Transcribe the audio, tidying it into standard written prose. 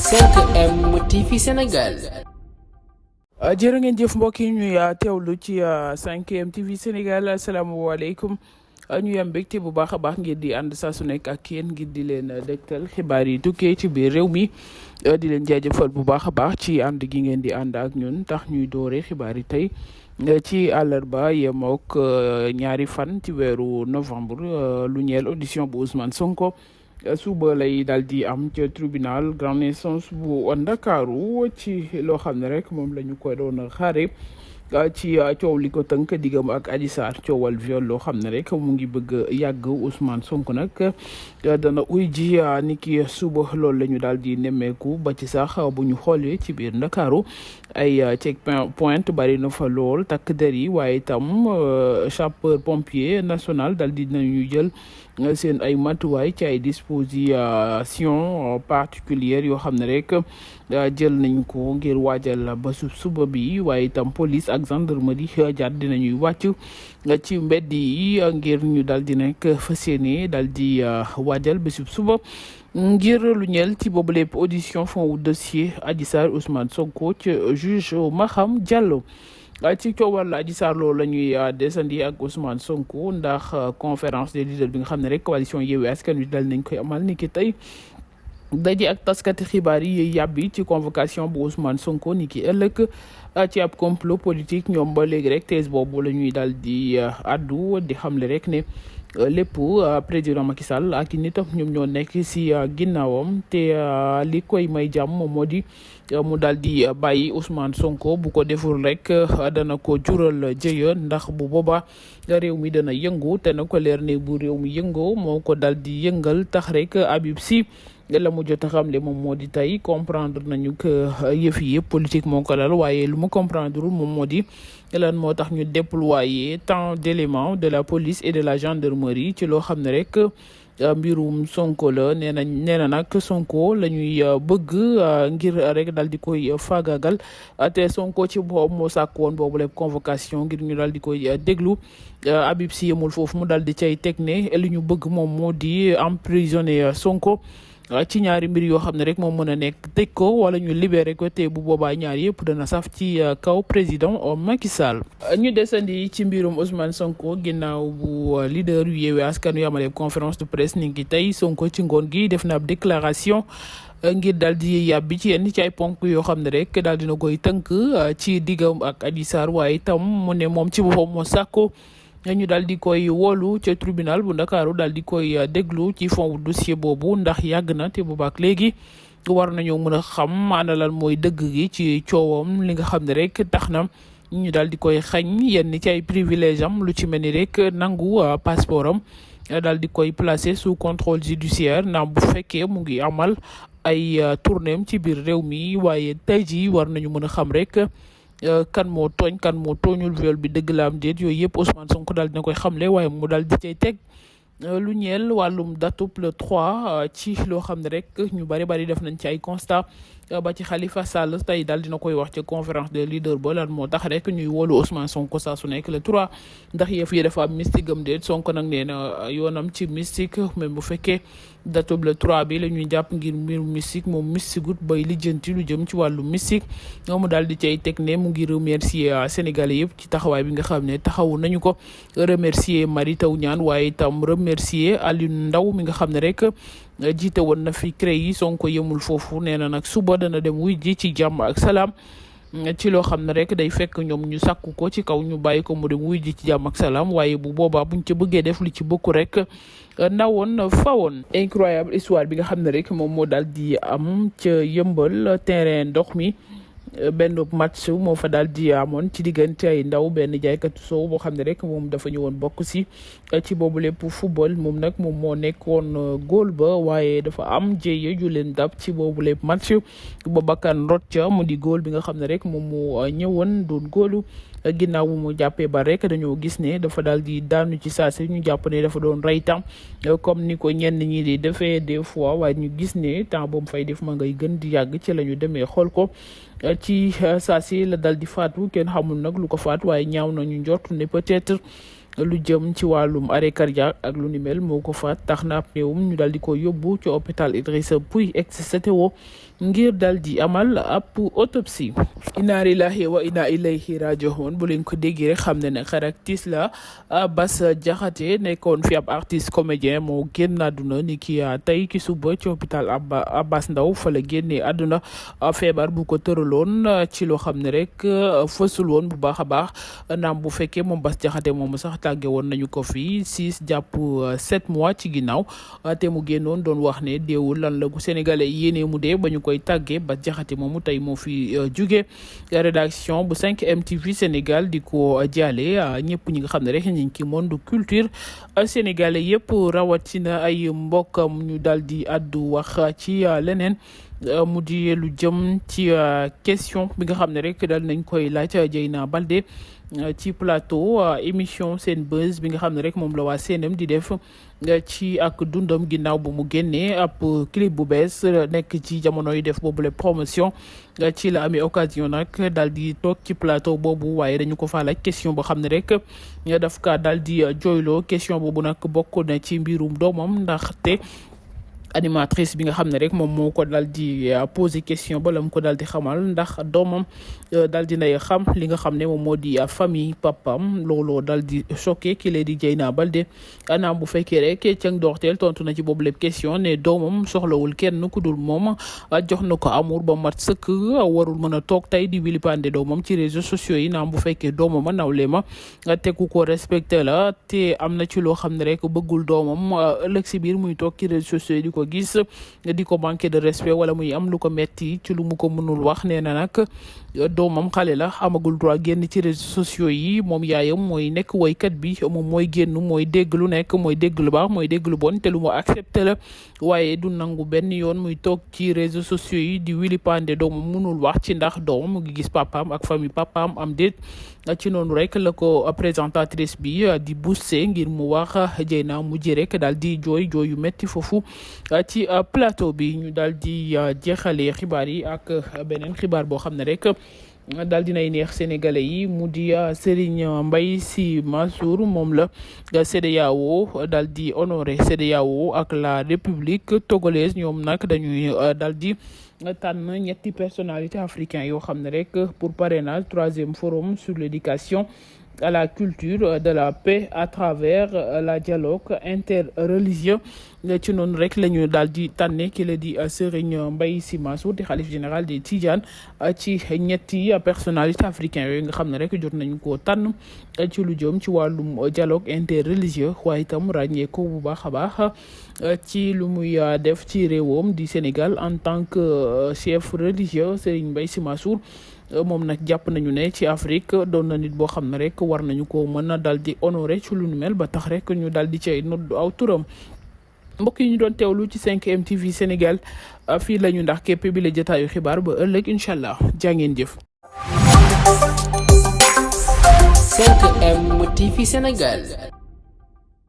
5M TV Sénégal. jërë ngeen jëf mbokk yi ñuy teewlu ci 5M TV Sénégal asalaamaaleykum ñu am mbégte bu baax a baax ngir di ànd saa su nekk ak yéen ngir di leen dégtal xibaar yi tukkee ci biir réew mi di leen jaajëfal bu baax a baax ci ànd gi ngeen di ànd ak ñun tax ñuy doore xibaar yi tey ci àllarba yemook ñaari fan ci weeru novembre lu ñeel audition bu Ousmane Sonko. suba lay daal di am ca tribunal grande instance bu Ndakaaru ci loo xam ne rek moom la ñu ko doon xaare ci coow li ko tënk diggam ak Adji Sarr coowal viol loo xam ne rek mu ngi bëgg yàgg Ousmane Sonko nag dana uy ji ni ki suba loolu la ñu daal di nemmeeku ba ci sax bu ñu xoolee ci biir Ndakaaru ay check point bari na fa lool takk der yi waaye itam sapeur pompier national daal di nañu jël seen ay matuwaay ci ay disposition particulière yoo xam ne rek jël nañ ko ngir waajal ba suba bi waaye itam police ak gendarmerie jaar dinañuy wàcc ci mbedd yi ngir ñu daal di nekk fas yéene daal di waajal ba suba ngir lu ñeel ci boobu lépp audition fond wu dossier Adji Sarr Ousmane Sonko ci juge Maham Diallo. ci coowal Adji Sarr loolu la ñuy desandi ak Ousmane Sonko ndax conférence des leaders bi nga xam ne rek coalition Yewwi Askan Wi dal nañ koy amal ni ki tey daje ak taskati xibaar yi yàbbi ci convocation bu Ousmane Sonko ni ki ëllëg ci ab complot politique ñoom ba léegi rek thèse boobu la ñuy daal di addu di xamle rek ne lépp président Macky Sall ak i nitam ñoom ñoo nekk si ginnaawam te li koy may jàmm moom moo di mu daal di bàyyi Ousmane Sonko bu ko deful rek dana ko jural jëya ndax bu boobaa réew mi dana yëngu te na ko leer ne bu réew mi yëngoo moo ko daal di yëngal tax rek Habib Sy la mu jot a xamle moom moo di tey comprendre nañu que yëf yi yëpp politique moo ko dal waaye lu mu comprendre moom moo di lan moo tax ñu déployer tant d'éléments de la police et de la gendarmerie ci loo xam ne rek mbirum Sonko la nee na nag Sonko la ñuy bëgg ngir rek daal di koy faagagal te Sonko ci boobu moo sàkk woon boobu lépp convocation ngir ñu daal di koy déglu Habib Sy yemul foofu mu daal di cay teg ne li ñu bëgg moom moo di emprisonner Sonko ci ñaari mbir yoo xam ne rek moom mën a nekk tëj ko wala ñu libéré ko te bu boobaa ñaar yëpp dana saf ci kaw président Macky Sall. ñu desandi ci mbirum Ousmane Sonko ginnaaw bu leader yu Yewwi Askan Wi amalee conférence de presse ni ngi tey Sonko ci ngoon gi def na ab déclaration ngir daal di yàbbi ci yenn ci ay ponk yoo xam ne rek daal dina koy tënk ci diggam ak Adji Sarr waaye itam mu ne moom ci boppam moo sàkko ñu daal di koy woolu ca tribunal bu Ndakaaru daal di koy déglu ci fond wu dossier boobu ndax yàgg na te boobaak léegi war nañoo mën a xam ana lan mooy dëgg gi ci coowam li nga xam ne rek tax na ñu daal di koy xañ yenn ci ay privilège am lu ci mel ni rek nangu passeport am daal di koy placer sous contrôle judiciaire naam bu fekkee mu ngi amal ay tournéem ci biir réew mi waaye tey jii war nañu mën a xam rek kan moo tooñ kan moo tooñul viol bi dëgg la am déet yooyu yëpp Ousmane Sonko daal dina koy xamle waaye mu daal di cay teg lu ñeel wàllum datub le 3 ci loo xam ne rek ñu bari def nañ ci ay constat ba ci Khalifa Sall tey daal dina koy wax ci conférence des leaders ba lan moo tax rek ñuy wóolu Ousmane Sonko saa su nekk le 3 ndax yëf yi dafa am mystique am déet Sonko nag nee na yoonam ci mystique même bu fekkee datub le 3 bi la ñuy jàpp ngir mbiru mystique moom mystique ut bay lijjanti lu jëm ci wàllu mystique mu daal di cay teg ne mu ngi remercier Sénégalais yëpp ci taxawaay bi nga xam ne taxawu nañu ko remercier Mary Teuw Niane waaye itam remercier Alioune Ndao mi nga xam ne rek jiite woon na fi CREI yi Sonko yemul foofu nee na nag suba dana dem wuy ji ci jàmm ak salaam ci loo xam ne rek day fekk ñoom ñu sàkku ko ci kaw ñu bàyyi ko mu dem wuy ji ci jàmm ak salaam waaye bu boobaa buñ ci bëggee def li ci bokku rek nawoon fawoon. Incroyable histoire bi nga xam ne rek moom moo daal di am ca yëmbal terrain ndox mi benn match moo fa daal di amoon ci diggante ay ndaw benn jaaykatu soow boo xam ne rek moom dafa ñëwoon bokk si ci boobu lépp football moom nag moom moo nekkoon góol ba waaye dafa am jéye ju leen dab ci boobu lépp match ba bakkan rot ca mu di góol bi nga xam ne rek moom moo ñëwoon doon góolu ginnaaw bu mu jàppee ba rek dañoo gis ne dafa daal di daanu ci saasi ñu jàpp ne dafa doon rey temps comme ni ko ñenn ñi di defee des fois waaye ñu gis ne temps boobu fay def ma ngay gën di yàgg ci la ñu demee xool ko ci saasi la dal di faatu kenn xamul nag lu ko faat waaye ñaaw na ñu njort ne peut-être lu jëm ci wàllum arrêt cardiaque ak lu ni mel moo ko faat tax na ab néewum ñu daal di ko yóbbu ci hôpital Idrissa Pouye ex-CTO ngir daal di amal ab autopsie. inna lillahi wa inna ilayhi raji'un bu leen ko déggee rek xam ne ne xaraktis la Bass Diakhaté nekkoon fi ab artiste comédien moo génn àdduna ni ki tey ki suba ci hôpital Abass Ndao fa la génnee àdduna feebar bu ko tëraloon ci loo xam ne rek fësul woon bu baax a baax naam bu fekkee moom Bass Diakhaté moomu sax tàgge woon nañu ko fi 6 jàpp 7 mois ci ginnaaw te mu génnoon doon wax ne deewul lan la gu sénégalais yéene mu dee ba ñu koy tàggee Bass Diakhaté moomu tey moo fi jóge rédaction bu 5M TV Sénégal di ko jaale ñëpp ñi nga xam ne rek ñu ngi ci monde culture sénégalais yëpp rawatina ay mbokkam ñu daal di addu wax ci leneen mu di lu jëm ci question bi nga xam ne rek daal nañ koy laaj Dieyna Baldé ci plateau émission Sen Buzz bi nga xam ne rek moom la waa CNM di def ci ak dundam ginnaaw bu mu génnee ab clip bu bees nekk ci jamono yi def boobule promotion ci la amee occasion nag daal di toog ci plateau boobu waaye dañu ko fa laaj question boo xam ne rek daf ka daal di jooyloo question boobu nag bokk na ci mbirum doomam ndaxte animatrice bi nga xam ne rek moom moo ko daal di poser question ba la mu ko daal di xamal ndax doomam daal di nay xam li nga xam ne moom moo di famille papam looloo daal di choqué ki lee di Dieyna Baldé anaam bu fekkee rek ca ndoorteel tontu na ci boobu lépp question ne doomam soxlawul kenn ku dul moom jox na ko amour ba mat sëkk warul mën a toog tey di wilipande doomam ci réseaux sociaux yi naam bu fekkee doomam a nawle ma te ku ko respecté la te am na ci loo xam ne rek bëggul doomam ëllëg si biir muy toog ci réseaux sociaux yi di ko gis di ko manquer de respect wala muy am lu ko metti ci lu mu ko mënul wax nee na nag doomam xale la amagul droit génn ci réseaux sociaux yi moom yaayam mooy nekk woykat bi moom mooy génn mooy dégg lu nekk mooy dégg lu baax mooy dégg lu bon te lu mu accepté la waaye du nangu benn yoon muy toog ci réseaux sociaux yi di wili pande doomam mënul wax ci ndax doomam mu ngi gis papaam ak famille papaam am déet ci noonu rek la ko présentatrice bi di bousser ngir mu wax Dieyna mujj rek daal di jooy yu metti foofu ci plateau bi ñu daal di jeexalee xibaar yi ak beneen xibaar boo xam ne rek daal dinay neex sénégalais yi mu di Serigne Mbaye Sy Mansour moom la CEDEAO daal di honoré CEDEAO ak la République togolaise ñoom nag dañuy daal di tànn ñetti personnalité africain yoo xam ne rek pour parrainage 3e forum sur l'éducation à la culture de la paix à travers la dialogue interreligieux ci noonu rek la ñu daal di tànne ki la di Serigne Mbaye Sy Mansour di xalif général des Tidianes ci ñetti personnalité africain yooyu nga xam ne rek jot nañu ko tànn ci lu jëm ci wàllum dialogue interreligieux waaye itam ràññee ko bu baax a baax ci lu muy def ci réewam di Sénégal en tant que chef religieux Serigne Mbaye Sy Mansour moom nag jàpp nañu ne ci Afrique doon na nit boo xam ne rek war nañu ko mën a daal di honoré ci lu nu mel ba tax rek ñu daal di cay nodd aw turam mbokk yi ñu doon teewlu ci 5M TV Sénégal fii la ñu ndax képp bi la jotaayu xibaar ba ëllëg incha allah jaa ngeen jëf. 5M TV Sénégal.